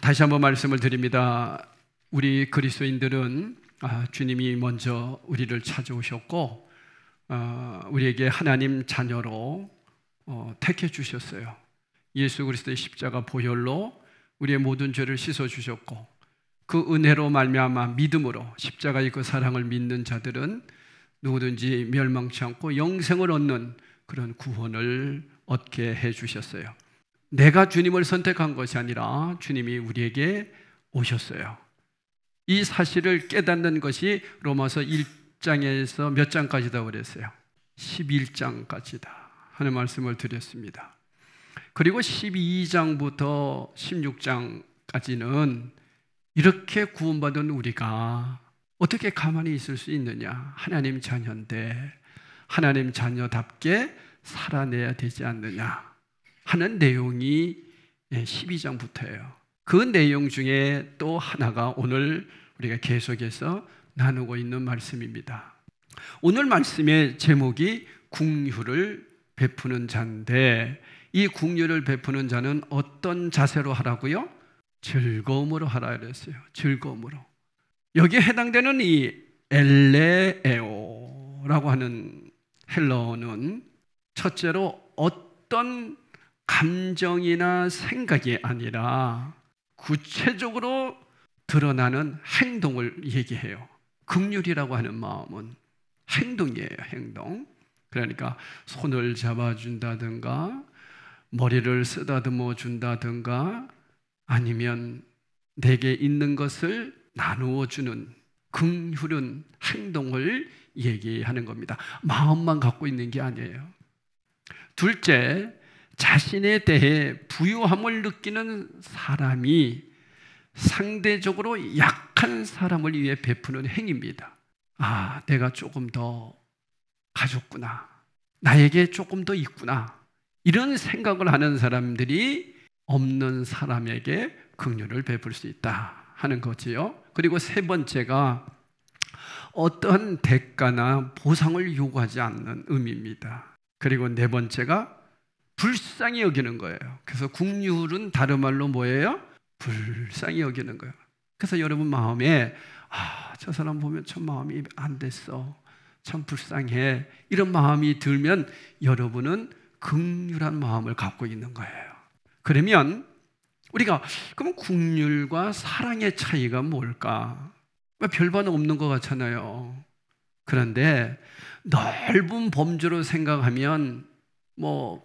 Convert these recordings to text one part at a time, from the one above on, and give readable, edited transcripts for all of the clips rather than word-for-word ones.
다시 한번 말씀을 드립니다. 우리 그리스도인들은 주님이 먼저 우리를 찾아오셨고 우리에게 하나님 자녀로 택해 주셨어요. 예수 그리스도의 십자가 보혈로 우리의 모든 죄를 씻어 주셨고, 그 은혜로 말미암아 믿음으로 십자가의 그 사랑을 믿는 자들은 누구든지 멸망치 않고 영생을 얻는 그런 구원을 얻게 해 주셨어요. 내가 주님을 선택한 것이 아니라 주님이 우리에게 오셨어요. 이 사실을 깨닫는 것이 로마서 1장에서 몇 장까지다 그랬어요? 11장까지다 하는 말씀을 드렸습니다. 그리고 12장부터 16장까지는 이렇게 구원받은 우리가 어떻게 가만히 있을 수 있느냐, 하나님 자녀인데 하나님 자녀답게 살아내야 되지 않느냐 하는 내용이 12장부터예요. 그 내용 중에 또 하나가 오늘 우리가 계속해서 나누고 있는 말씀입니다. 오늘 말씀의 제목이 긍휼을 베푸는 자인데, 이 긍휼을 베푸는 자는 어떤 자세로 하라고요? 즐거움으로 하라 그랬어요. 즐거움으로. 여기에 해당되는 이 엘레에오라고 하는 헬라어는 첫째로 어떤 감정이나 생각이 아니라 구체적으로 드러나는 행동을 얘기해요. 긍휼이라고 하는 마음은 행동이에요. 행동. 그러니까 손을 잡아준다든가 머리를 쓰다듬어 준다든가 아니면 내게 있는 것을 나누어 주는 긍휼은 행동을 얘기하는 겁니다. 마음만 갖고 있는 게 아니에요. 둘째, 자신에 대해 부유함을 느끼는 사람이 상대적으로 약한 사람을 위해 베푸는 행위입니다. 내가 조금 더 가졌구나, 나에게 조금 더 있구나, 이런 생각을 하는 사람들이 없는 사람에게 긍휼을 베풀 수 있다 하는 거지요. 그리고 세 번째가 어떤 대가나 보상을 요구하지 않는 의미입니다. 그리고 네 번째가 불쌍히 여기는 거예요. 그래서 긍휼은 다른 말로 뭐예요? 불쌍히 여기는 거예요. 그래서 여러분 마음에 저 사람 보면 참 마음이 안 됐어, 참 불쌍해, 이런 마음이 들면 여러분은 긍휼한 마음을 갖고 있는 거예요. 그러면 우리가 그럼 긍휼과 사랑의 차이가 뭘까? 별반 없는 것 같잖아요. 그런데 넓은 범주로 생각하면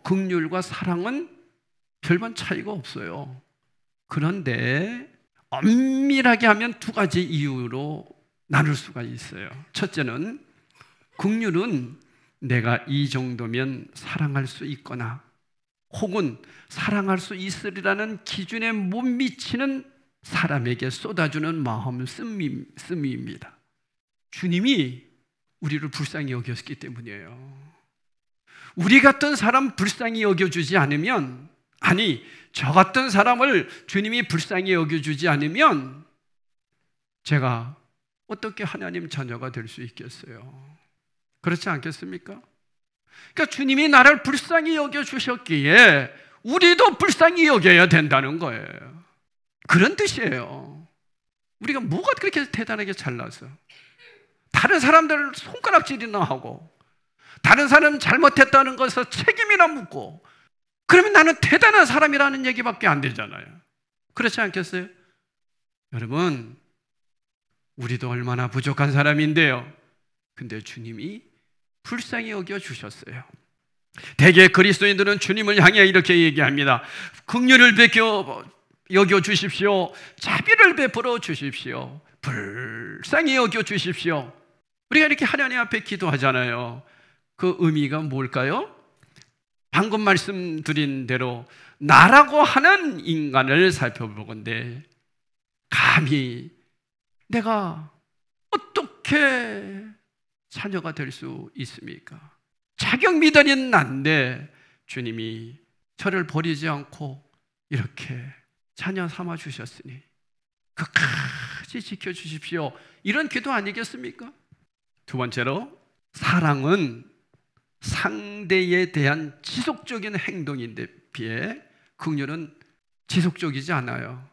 긍휼과 사랑은 별반 차이가 없어요. 그런데 엄밀하게 하면 두 가지 이유로 나눌 수가 있어요. 첫째는 긍휼은 내가 이 정도면 사랑할 수 있거나 혹은 사랑할 수 있으리라는 기준에 못 미치는 사람에게 쏟아주는 마음 쓰미입니다. 주님이 우리를 불쌍히 여겼기 때문이에요. 우리 같은 사람 불쌍히 여겨주지 않으면, 저 같은 사람을 주님이 불쌍히 여겨주지 않으면 제가 어떻게 하나님 자녀가 될 수 있겠어요? 그렇지 않겠습니까? 그러니까 주님이 나를 불쌍히 여겨주셨기에 우리도 불쌍히 여겨야 된다는 거예요. 그런 뜻이에요. 우리가 뭐가 그렇게 대단하게 잘나서 다른 사람들 손가락질이나 하고 다른 사람 잘못했다는 것에 책임이나 묻고 그러면 나는 대단한 사람이라는 얘기밖에 안 되잖아요. 그렇지 않겠어요? 여러분, 우리도 얼마나 부족한 사람인데요. 근데 주님이 불쌍히 여겨주셨어요. 대개 그리스도인들은 주님을 향해 이렇게 얘기합니다. 긍휼을 여겨주십시오. 자비를 베풀어 주십시오. 불쌍히 여겨주십시오. 우리가 이렇게 하나님 앞에 기도하잖아요. 그 의미가 뭘까요? 방금 말씀드린 대로 나라고 하는 인간을 살펴보건대 감히 내가 어떻게 자녀가 될 수 있습니까? 자격 미달인 난데 주님이 저를 버리지 않고 이렇게 자녀 삼아 주셨으니 끝까지 지켜주십시오. 이런 기도 아니겠습니까? 두 번째로, 사랑은 상대에 대한 지속적인 행동인데 비해 긍휼은 지속적이지 않아요.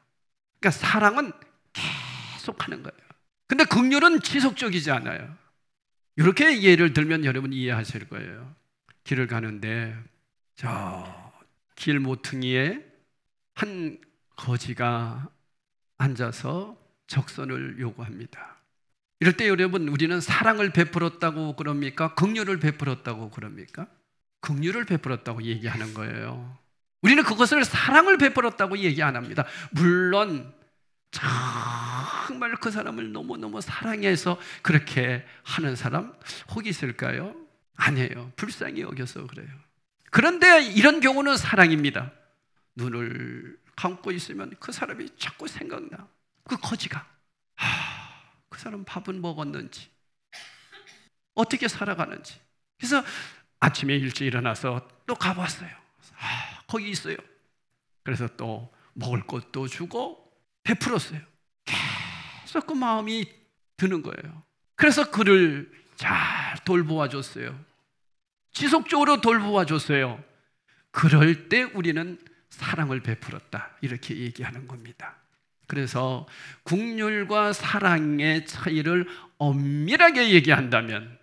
그러니까 사랑은 계속 하는 거예요. 근데 긍휼은 지속적이지 않아요. 이렇게 예를 들면 여러분 이해하실 거예요. 길을 가는데 저 길 모퉁이에 한 거지가 앉아서 적선을 요구합니다. 이럴 때 여러분 우리는 사랑을 베풀었다고 그럽니까? 긍휼을 베풀었다고 그럽니까? 긍휼을 베풀었다고 얘기하는 거예요. 우리는 그것을 사랑을 베풀었다고 얘기 안 합니다. 물론 정말 그 사람을 너무너무 사랑해서 그렇게 하는 사람 혹 있을까요? 아니에요. 불쌍히 여겨서 그래요. 그런데 이런 경우는 사랑입니다. 눈을 감고 있으면 그 사람이 자꾸 생각나. 그 거지가 그 사람 밥은 먹었는지 어떻게 살아가는지. 그래서 아침에 일찍 일어나서 또 가봤어요. 거기 있어요. 그래서 또 먹을 것도 주고 베풀었어요. 계속 그 마음이 드는 거예요. 그래서 그를 잘 돌보아 줬어요. 지속적으로 돌보아 줬어요. 그럴 때 우리는 사랑을 베풀었다 이렇게 얘기하는 겁니다. 그래서 긍휼과 사랑의 차이를 엄밀하게 얘기한다면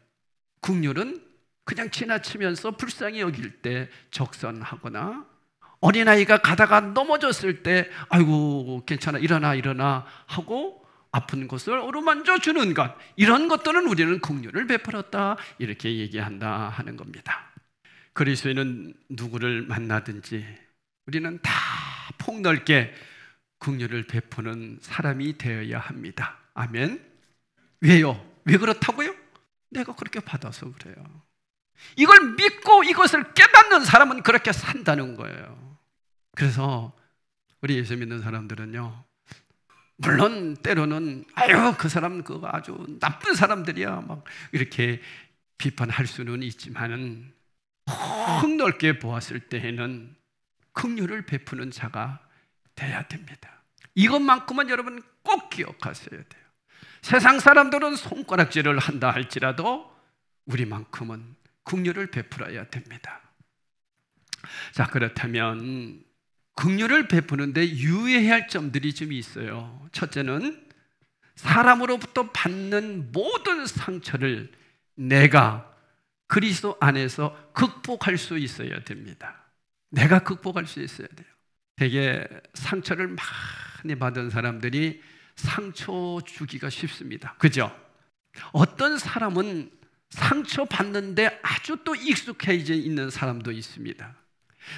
긍휼은 그냥 지나치면서 불쌍히 여길 때 적선하거나 어린아이가 가다가 넘어졌을 때 아이고 괜찮아 일어나 하고 아픈 곳을 어루만져 주는 것, 이런 것들은 우리는 긍휼을 베풀었다 이렇게 얘기한다 하는 겁니다. 그리스도인은 누구를 만나든지 우리는 다 폭넓게 긍휼을 베푸는 사람이 되어야 합니다. 아멘. 왜요? 왜 그렇다고요? 내가 그렇게 받아서 그래요. 이걸 믿고 이것을 깨닫는 사람은 그렇게 산다는 거예요. 그래서 우리 예수 믿는 사람들은요, 물론 때로는 아유 그 사람 그거 아주 나쁜 사람들이야 막 이렇게 비판할 수는 있지만은 폭넓게 보았을 때에는 긍휼을 베푸는 자가 돼야 됩니다. 이것만큼은 여러분 꼭 기억하셔야 돼요. 세상 사람들은 손가락질을 한다 할지라도 우리만큼은 긍휼을 베풀어야 됩니다. 자, 그렇다면 긍휼을 베푸는데 유의해야 할 점들이 좀 있어요. 첫째는 사람으로부터 받는 모든 상처를 내가 그리스도 안에서 극복할 수 있어야 됩니다. 내가 극복할 수 있어야 돼요. 되게 상처를 많이 받은 사람들이 상처 주기가 쉽습니다. 그죠? 어떤 사람은 상처 받는데 아주 또 익숙해져 있는 사람도 있습니다.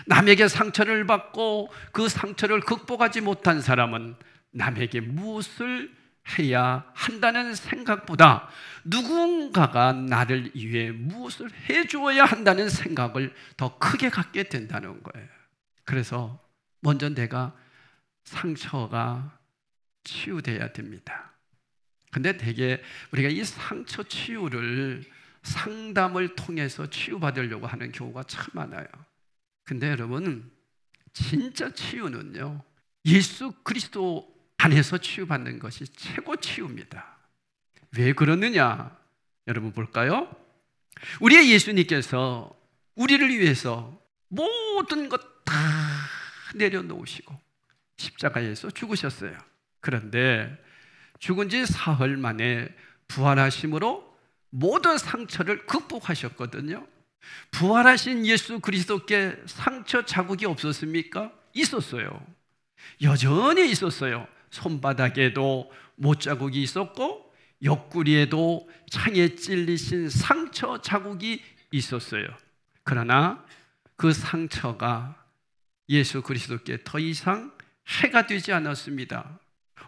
남에게 상처를 받고 그 상처를 극복하지 못한 사람은 남에게 무엇을 해야 한다는 생각보다 누군가가 나를 위해 무엇을 해주어야 한다는 생각을 더 크게 갖게 된다는 거예요. 그래서 먼저 내가 상처가 치유돼야 됩니다. 근데 되게 우리가 이 상처 치유를 상담을 통해서 치유받으려고 하는 경우가 참 많아요. 근데 여러분, 진짜 치유는요, 예수 그리스도 안에서 치유받는 것이 최고 치유입니다. 왜 그러느냐? 여러분 볼까요? 우리의 예수님께서 우리를 위해서 모든 것 다 내려놓으시고 십자가에서 죽으셨어요. 그런데 죽은 지 사흘 만에 부활하심으로 모든 상처를 극복하셨거든요. 부활하신 예수 그리스도께 상처 자국이 없었습니까? 있었어요. 여전히 있었어요. 손바닥에도 못자국이 있었고 옆구리에도 창에 찔리신 상처 자국이 있었어요. 그러나 그 상처가 예수 그리스도께 더 이상 해가 되지 않았습니다.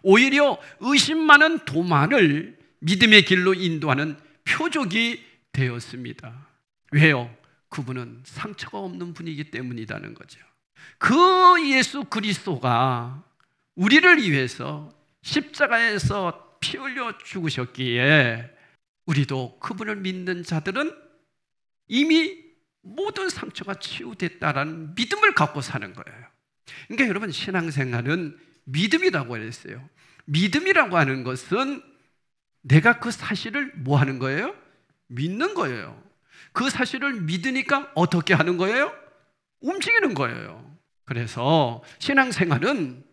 오히려 의심 많은 도마를 믿음의 길로 인도하는 표적이 되었습니다. 왜요? 그분은 상처가 없는 분이기 때문이라는 거죠. 그 예수 그리스도가 우리를 위해서 십자가에서 피 흘려 죽으셨기에 우리도 그분을 믿는 자들은 이미 모든 상처가 치유됐다라는 믿음을 갖고 사는 거예요. 그러니까 여러분, 신앙생활은 믿음이라고 했어요. 믿음이라고 하는 것은 내가 그 사실을 뭐 하는 거예요? 믿는 거예요. 그 사실을 믿으니까 어떻게 하는 거예요? 움직이는 거예요. 그래서 신앙생활은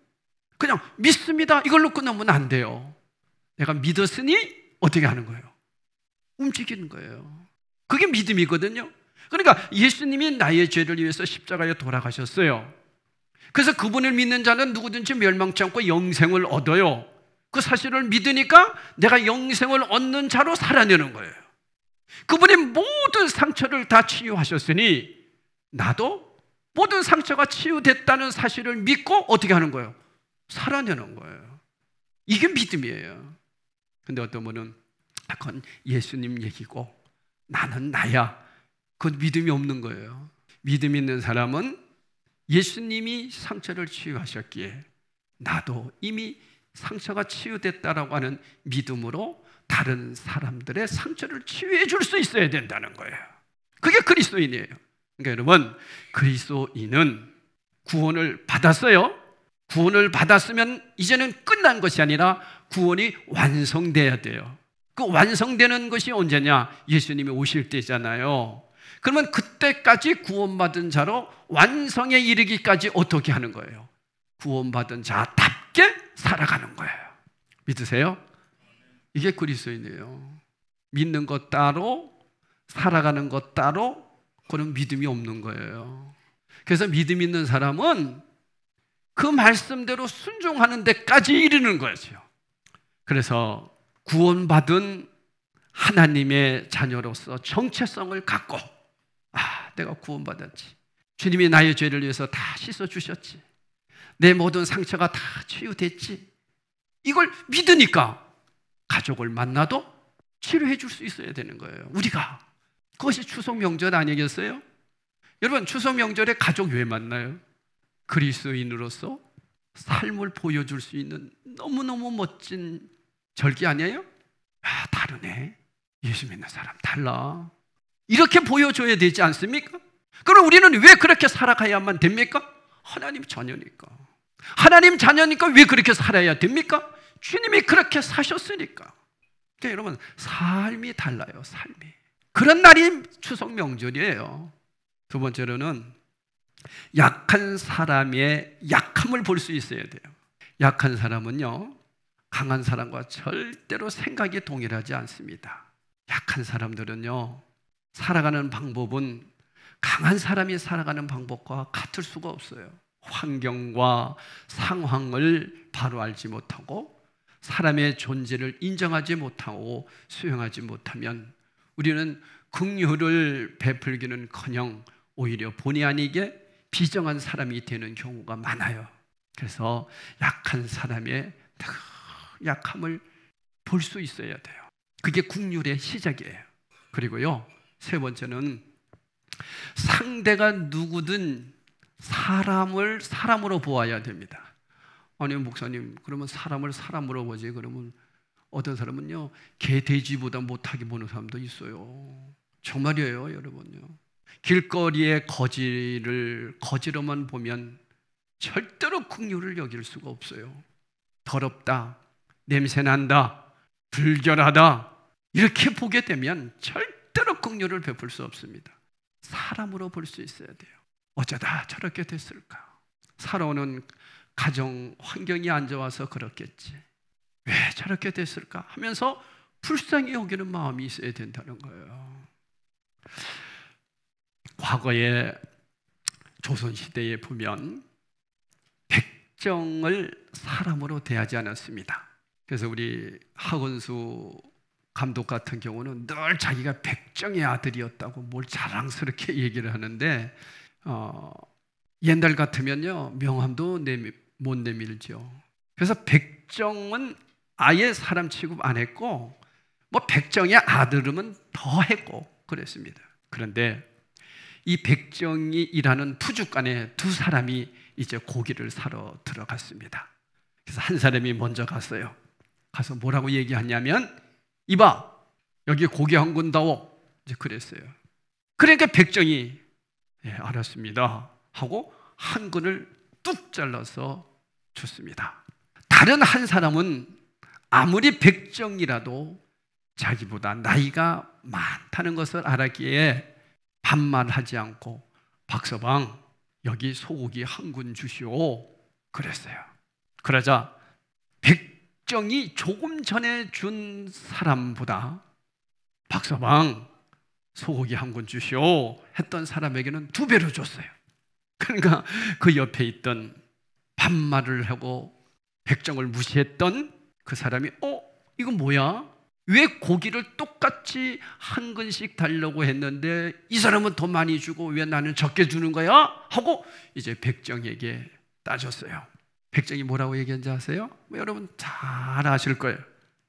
그냥 믿습니다 이걸로 끝나면 안 돼요. 내가 믿었으니 어떻게 하는 거예요? 움직이는 거예요. 그게 믿음이거든요. 그러니까 예수님이 나의 죄를 위해서 십자가에 돌아가셨어요. 그래서 그분을 믿는 자는 누구든지 멸망치 않고 영생을 얻어요. 그 사실을 믿으니까 내가 영생을 얻는 자로 살아내는 거예요. 그분이 모든 상처를 다 치유하셨으니 나도 모든 상처가 치유됐다는 사실을 믿고 어떻게 하는 거예요? 살아내는 거예요. 이게 믿음이에요. 근데 어떤 분은 그건 예수님 얘기고 나는 나야. 그건 믿음이 없는 거예요. 믿음 있는 사람은 예수님이 상처를 치유하셨기에 나도 이미 상처가 치유됐다라고 하는 믿음으로 다른 사람들의 상처를 치유해 줄 수 있어야 된다는 거예요. 그게 그리스도인이에요. 그러니까 여러분, 그리스도인은 구원을 받았어요. 구원을 받았으면 이제는 끝난 것이 아니라 구원이 완성돼야 돼요. 그 완성되는 것이 언제냐? 예수님이 오실 때잖아요. 그러면 그때까지 구원받은 자로 완성에 이르기까지 어떻게 하는 거예요? 구원받은 자답게 살아가는 거예요. 믿으세요? 이게 그리스도인이에요. 믿는 것 따로 살아가는 것 따로 그런 믿음이 없는 거예요. 그래서 믿음 있는 사람은 그 말씀대로 순종하는 데까지 이르는 거죠. 그래서 구원받은 하나님의 자녀로서 정체성을 갖고 내가 구원받았지. 주님이 나의 죄를 위해서 다 씻어주셨지. 내 모든 상처가 다 치유됐지. 이걸 믿으니까 가족을 만나도 치료해 줄 수 있어야 되는 거예요. 우리가. 그것이 추석 명절 아니겠어요? 여러분, 추석 명절에 가족 왜 만나요? 그리스도인으로서 삶을 보여줄 수 있는 너무너무 멋진 절기 아니에요? 다르네. 예수 믿는 사람 달라. 이렇게 보여줘야 되지 않습니까? 그럼 우리는 왜 그렇게 살아가야만 됩니까? 하나님 자녀니까. 하나님 자녀니까 왜 그렇게 살아야 됩니까? 주님이 그렇게 사셨으니까. 그러니까 여러분, 삶이 달라요. 삶이. 그런 날이 추석 명절이에요. 두 번째로는 약한 사람의 약함을 볼 수 있어야 돼요. 약한 사람은요, 강한 사람과 절대로 생각이 동일하지 않습니다. 약한 사람들은요, 살아가는 방법은 강한 사람이 살아가는 방법과 같을 수가 없어요. 환경과 상황을 바로 알지 못하고 사람의 존재를 인정하지 못하고 수용하지 못하면 우리는 긍휼을 베풀기는커녕 오히려 본의 아니게 비정한 사람이 되는 경우가 많아요. 그래서 약한 사람의 약함을 볼 수 있어야 돼요. 그게 긍휼의 시작이에요. 그리고요, 세 번째는 상대가 누구든 사람을 사람으로 보아야 됩니다. 아니 목사님, 그러면 사람을 사람으로 보지. 그러면 어떤 사람은요, 개 돼지보다 못하게 보는 사람도 있어요. 정말이에요, 여러분요. 길거리에 거지를 거지로만 보면 절대로 긍휼을 여길 수가 없어요. 더럽다, 냄새난다, 불결하다, 이렇게 보게 되면 절대로 긍휼을 베풀 수 없습니다. 사람으로 볼 수 있어야 돼요. 어쩌다 저렇게 됐을까? 살아오는 가정 환경이 안 좋아서 그렇겠지. 왜 저렇게 됐을까? 하면서 불쌍히 여기는 마음이 있어야 된다는 거예요. 과거에 조선시대에 보면 백정을 사람으로 대하지 않았습니다. 그래서 우리 하건수 감독 같은 경우는 늘 자기가 백정의 아들이었다고 뭘 자랑스럽게 얘기를 하는데, 옛날 같으면요, 명함도 못 내밀죠. 그래서 백정은 아예 사람 취급 안 했고, 뭐 백정의 아들이면 더 했고 그랬습니다. 그런데 이 백정이 일하는 푸주간에 두 사람이 이제 고기를 사러 들어갔습니다. 그래서 한 사람이 먼저 갔어요. 가서 뭐라고 얘기하냐면, 이봐, 여기 고기 한 군다오. 이제 그랬어요. 그러니까 백정이 알았습니다 하고 한 근을 뚝 잘라서 줬습니다. 다른 한 사람은 아무리 백정이라도 자기보다 나이가 많다는 것을 알았기에 반말하지 않고, 박서방 여기 소고기 한 군 주시오 그랬어요. 그러자 백정이 조금 전에 준 사람보다 박서방 소고기 한 건 주시오 했던 사람에게는 2배로 줬어요. 그러니까 그 옆에 있던 반말을 하고 백정을 무시했던 그 사람이 이거 뭐야? 왜 고기를 똑같이 한 근씩 달라고 했는데 이 사람은 더 많이 주고 왜 나는 적게 주는 거야? 하고 이제 백정에게 따졌어요. 백정이 뭐라고 얘기한지 아세요? 여러분 잘 아실 거예요.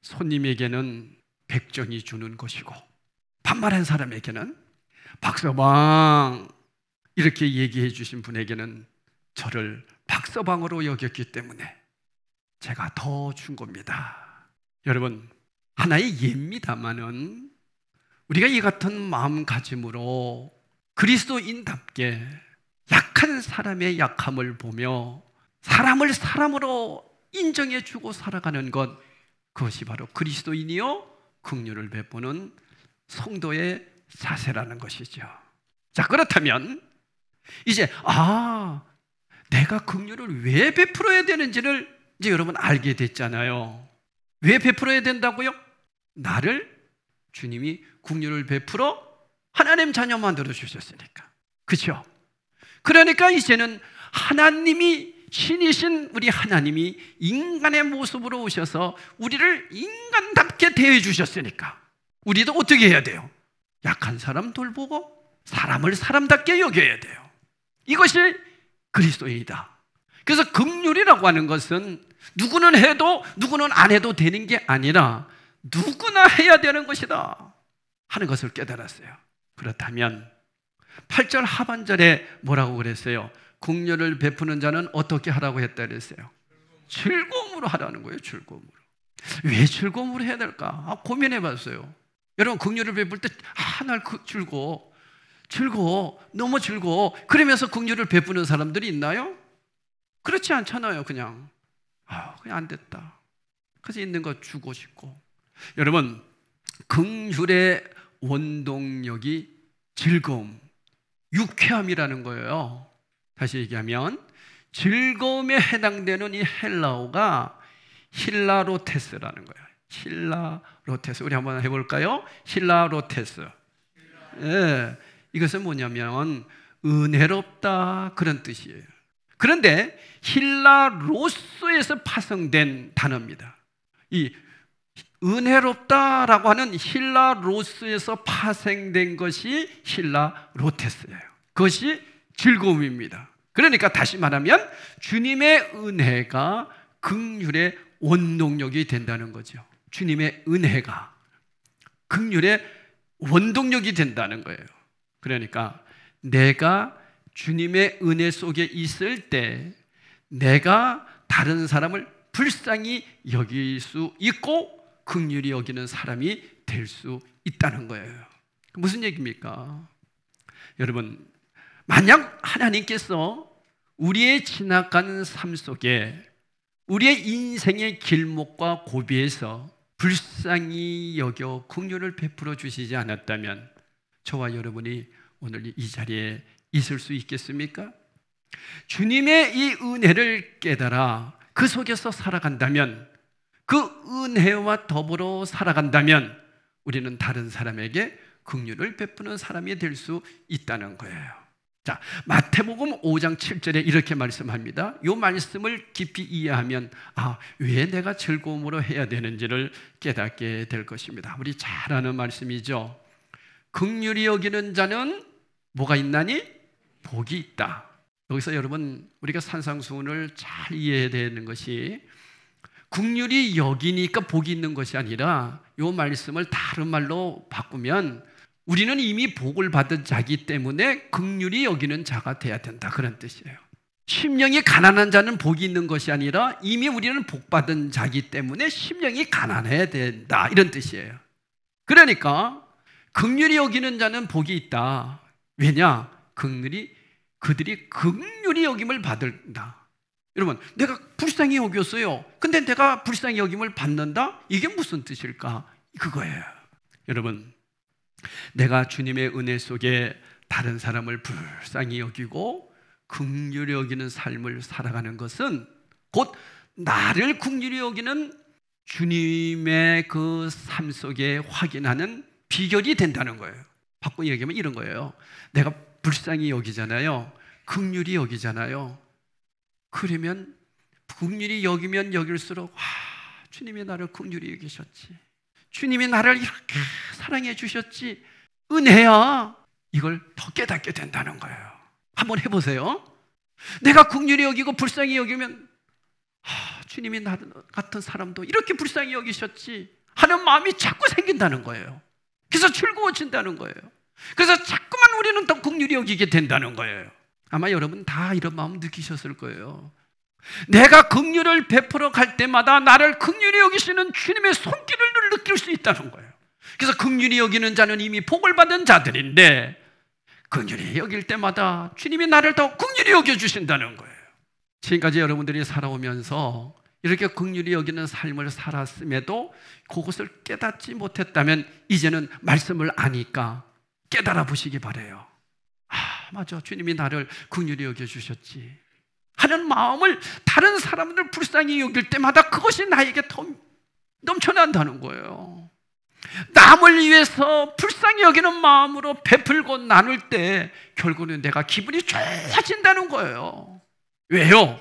손님에게는 백정이 주는 것이고 반말한 사람에게는 박서방 이렇게 얘기해 주신 분에게는 저를 박서방으로 여겼기 때문에 제가 더 준 겁니다. 여러분 하나의 예입니다마는 우리가 이 같은 마음가짐으로 그리스도인답게 약한 사람의 약함을 보며 사람을 사람으로 인정해주고 살아가는 것, 그것이 바로 그리스도인이요 긍휼을 베푸는 성도의 자세라는 것이죠. 자, 그렇다면 이제 내가 긍휼을 왜 베풀어야 되는지를 이제 여러분 알게 됐잖아요. 왜 베풀어야 된다고요? 나를 주님이 긍휼을 베풀어 하나님 자녀 만들어 주셨으니까. 그렇죠? 그러니까 이제는 하나님이 신이신 우리 하나님이 인간의 모습으로 오셔서 우리를 인간답게 대해 주셨으니까 우리도 어떻게 해야 돼요? 약한 사람 돌보고 사람을 사람답게 여겨야 돼요. 이것이 그리스도인이다. 그래서 긍휼이라고 하는 것은 누구는 해도 누구는 안 해도 되는 게 아니라 누구나 해야 되는 것이다 하는 것을 깨달았어요. 그렇다면 8절 하반절에 뭐라고 그랬어요? 긍휼을 베푸는 자는 어떻게 하라고 했다 그랬어요? 즐거움으로 하라는 거예요. 즐거움으로. 왜 즐거움으로 해야 될까? 고민해 봤어요. 여러분 긍휼을 베풀 때 날 즐거워 너무 즐거워 그러면서 긍휼을 베푸는 사람들이 있나요? 그렇지 않잖아요. 그냥 안 됐다. 그래서 있는 거 주고 싶고. 여러분 긍휼의 원동력이 즐거움, 유쾌함이라는 거예요. 다시 얘기하면 즐거움에 해당되는 이 헬라어가 힐라로테스라는 거예요. 힐라로테스. 우리 한번 해볼까요? 힐라로테스. 예, 이것은 뭐냐면 은혜롭다 그런 뜻이에요. 그런데 힐라로스에서 파생된 단어입니다. 이 은혜롭다라고 하는 힐라로스에서 파생된 것이 힐라로테스예요. 그것이 즐거움입니다. 그러니까 다시 말하면 주님의 은혜가 긍휼의 원동력이 된다는 거죠. 주님의 은혜가 긍휼의 원동력이 된다는 거예요. 그러니까 내가 주님의 은혜 속에 있을 때 내가 다른 사람을 불쌍히 여길 수 있고 긍휼히 여기는 사람이 될 수 있다는 거예요. 무슨 얘기입니까? 여러분, 만약 하나님께서 우리의 지나간 삶 속에 우리의 인생의 길목과 고비에서 불쌍히 여겨 긍휼을 베풀어 주시지 않았다면 저와 여러분이 오늘 이 자리에 있을 수 있겠습니까? 주님의 이 은혜를 깨달아 그 속에서 살아간다면, 그 은혜와 더불어 살아간다면 우리는 다른 사람에게 긍휼을 베푸는 사람이 될 수 있다는 거예요. 자, 마태복음 5장 7절에 이렇게 말씀합니다. 이 말씀을 깊이 이해하면 왜 내가 즐거움으로 해야 되는지를 깨닫게 될 것입니다. 우리 잘 아는 말씀이죠. 긍휼히 여기는 자는 뭐가 있나니? 복이 있다. 여기서 여러분 우리가 산상수훈을 잘 이해해야 되는 것이 긍휼히 여기니까 복이 있는 것이 아니라 이 말씀을 다른 말로 바꾸면 우리는 이미 복을 받은 자기 때문에 긍휼히 여기는 자가 돼야 된다, 그런 뜻이에요. 심령이 가난한 자는 복이 있는 것이 아니라 이미 우리는 복 받은 자기 때문에 심령이 가난해야 된다, 이런 뜻이에요. 그러니까 긍휼히 여기는 자는 복이 있다. 왜냐? 그들이 긍휼히 여김을 받는다. 여러분, 내가 불쌍히 여겼어요. 근데 내가 불쌍히 여김을 받는다? 이게 무슨 뜻일까? 그거예요. 여러분, 내가 주님의 은혜 속에 다른 사람을 불쌍히 여기고 긍휼히 여기는 삶을 살아가는 것은 곧 나를 긍휼히 여기는 주님의 그 삶 속에 확인하는 비결이 된다는 거예요. 바꿔 얘기하면 이런 거예요. 내가 불쌍히 여기잖아요. 긍휼히 여기잖아요. 그러면 긍휼히 여기면 여길수록 주님이 나를 긍휼히 여기셨지, 주님이 나를 이렇게 사랑해 주셨지, 은혜야, 이걸 더 깨닫게 된다는 거예요. 한번 해보세요. 내가 긍휼히 여기고 불쌍히 여기면 주님이 나 같은 사람도 이렇게 불쌍히 여기셨지 하는 마음이 자꾸 생긴다는 거예요. 그래서 즐거워진다는 거예요. 그래서 자꾸만 우리는 더 긍휼히 여기게 된다는 거예요. 아마 여러분 다 이런 마음 느끼셨을 거예요. 내가 긍휼을 베풀어 갈 때마다 나를 긍휼히 여기시는 주님의 손길을 느낄 수 있다는 거예요. 그래서 긍휼히 여기는 자는 이미 복을 받은 자들인데, 긍휼히 여길 때마다 주님이 나를 더 긍휼히 여겨주신다는 거예요. 지금까지 여러분들이 살아오면서 이렇게 긍휼히 여기는 삶을 살았음에도 그것을 깨닫지 못했다면 이제는 말씀을 아니까 깨달아 보시기 바라요. 맞아, 주님이 나를 긍휼히 여겨주셨지 하는 마음을 다른 사람들 불쌍히 여길 때마다 그것이 나에게 더 넘쳐난다는 거예요. 남을 위해서 불쌍히 여기는 마음으로 베풀고 나눌 때 결국은 내가 기분이 좋아진다는 거예요. 왜요?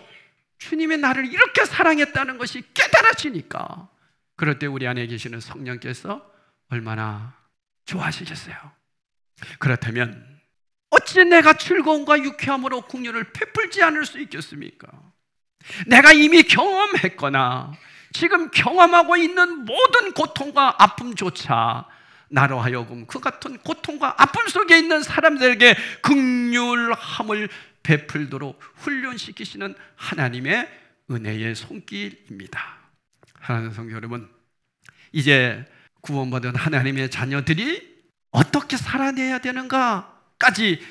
주님이 나를 이렇게 사랑했다는 것이 깨달아지니까. 그럴 때 우리 안에 계시는 성령께서 얼마나 좋아하시겠어요? 그렇다면 어찌 내가 즐거움과 유쾌함으로 긍휼을 베풀지 않을 수 있겠습니까? 내가 이미 경험했거나 지금 경험하고 있는 모든 고통과 아픔조차 나로 하여금 그 같은 고통과 아픔 속에 있는 사람들에게 긍휼함을 베풀도록 훈련시키시는 하나님의 은혜의 손길입니다. 사랑하는 성도 여러분, 이제 구원받은 하나님의 자녀들이 어떻게 살아내야 되는가까지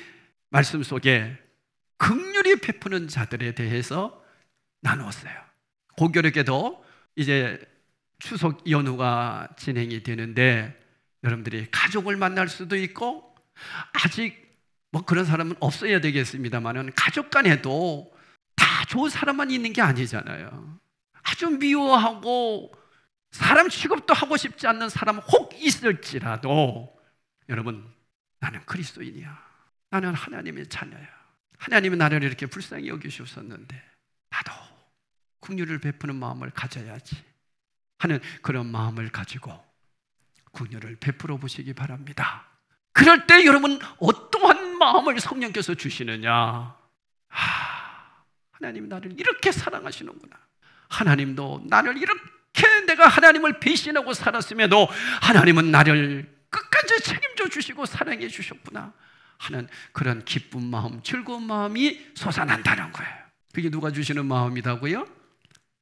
말씀 속에 긍휼히 베푸는 자들에 대해서 나누었어요. 고교롭게도 이제 추석 연휴가 진행이 되는데 여러분들이 가족을 만날 수도 있고, 아직 뭐 그런 사람은 없어야 되겠습니다만은 가족 간에도 다 좋은 사람만 있는 게 아니잖아요. 아주 미워하고 사람 취급도 하고 싶지 않는 사람 혹 있을지라도, 여러분, 나는 그리스도인이야, 나는 하나님의 자녀야, 하나님은 나를 이렇게 불쌍히 여기셨었는데 나도 긍휼을 베푸는 마음을 가져야지 하는 그런 마음을 가지고 긍휼을 베풀어 보시기 바랍니다. 그럴 때 여러분 어떠한 마음을 성령께서 주시느냐? 하나님 나를 이렇게 사랑하시는구나, 하나님도 나를 이렇게 내가 하나님을 배신하고 살았음에도 하나님은 나를 끝까지 책임져 주시고 사랑해 주셨구나 하는 그런 기쁜 마음, 즐거운 마음이 솟아난다는 거예요. 그게 누가 주시는 마음이라고요?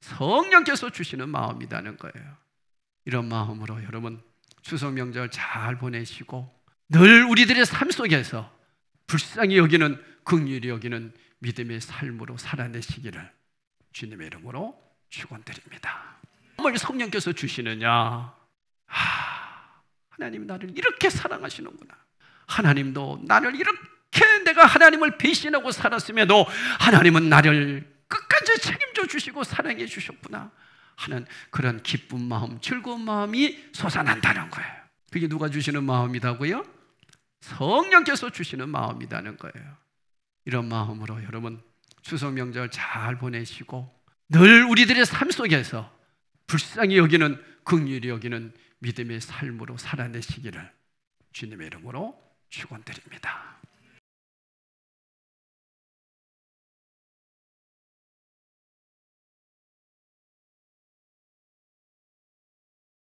성령께서 주시는 마음이라는 거예요. 이런 마음으로 여러분 추석 명절 잘 보내시고 늘 우리들의 삶 속에서 불쌍히 여기는, 긍휼히 여기는 믿음의 삶으로 살아내시기를 주님의 이름으로 축원드립니다. 뭘 성령께서 주시느냐? 하나님 나를 이렇게 사랑하시는구나, 하나님도 나를 이렇게 내가 하나님을 배신하고 살았음에도 하나님은 나를 끝까지 책임져 주시고 사랑해 주셨구나 하는 그런 기쁜 마음, 즐거운 마음이 솟아난다는 거예요. 그게 누가 주시는 마음이라고요? 성령께서 주시는 마음이라는 거예요. 이런 마음으로 여러분 추석 명절 잘 보내시고 늘 우리들의 삶 속에서 불쌍히 여기는, 긍휼히 여기는 믿음의 삶으로 살아내시기를 주님의 이름으로 축원드립니다.